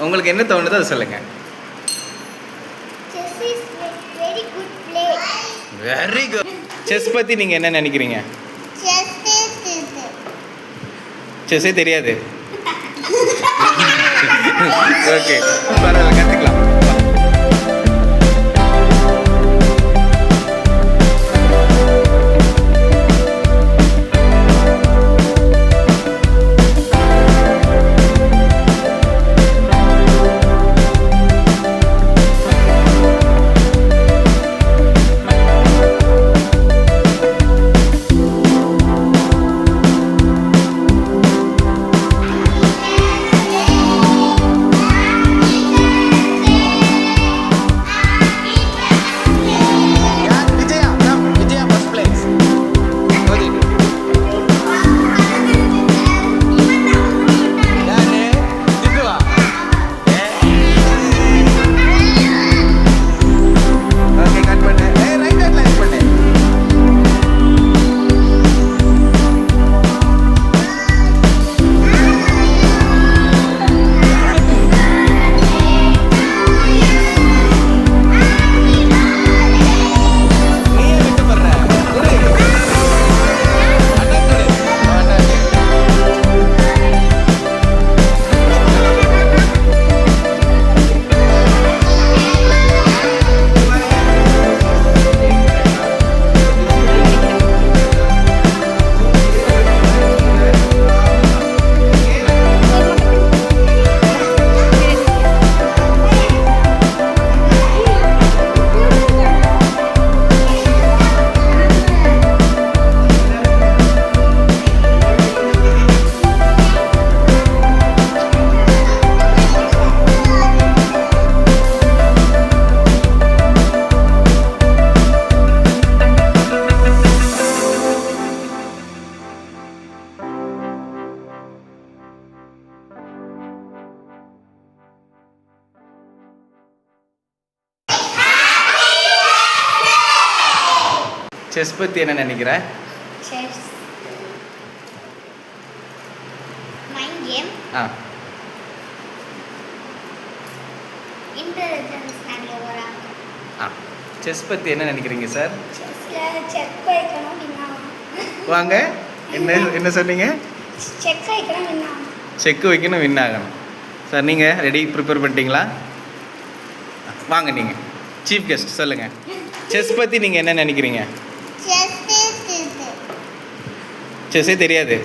உங்களுக்கு என்ன தோணுதோ அதை சொல்லுங்கள். Very good. செஸ் பற்றி நீங்கள் என்ன நினைக்கிறீங்க? செஸ்ஸே தெரியாது. ஓகே, பரவாயில்ல, கற்றுக்கலாம். செஸ் பற்றி என்ன நினைக்கிற? Chess mind game. இன்டெலிஜென்ஸ் நல்ல ஒரு செஸ் பற்றி என்ன நினைக்கிறீங்க சார்? செஸ்ல செக் வைக்கணும் வின்னா. வாங்க, என்ன சொன்னீங்க? செக் வைக்கணும் வின்னா. செக் வைக்கணும் வின் ஆகணும். சார் நீங்கள் ரெடி ப்ரிப்பேர் பண்ணிட்டீங்களா? வாங்க, நீங்கள் சீஃப் கெஸ்ட் சொல்லுங்கள். செஸ் பற்றி நீங்கள் என்ன நினைக்கிறீங்க? செஸ்ஸே தெரியாது.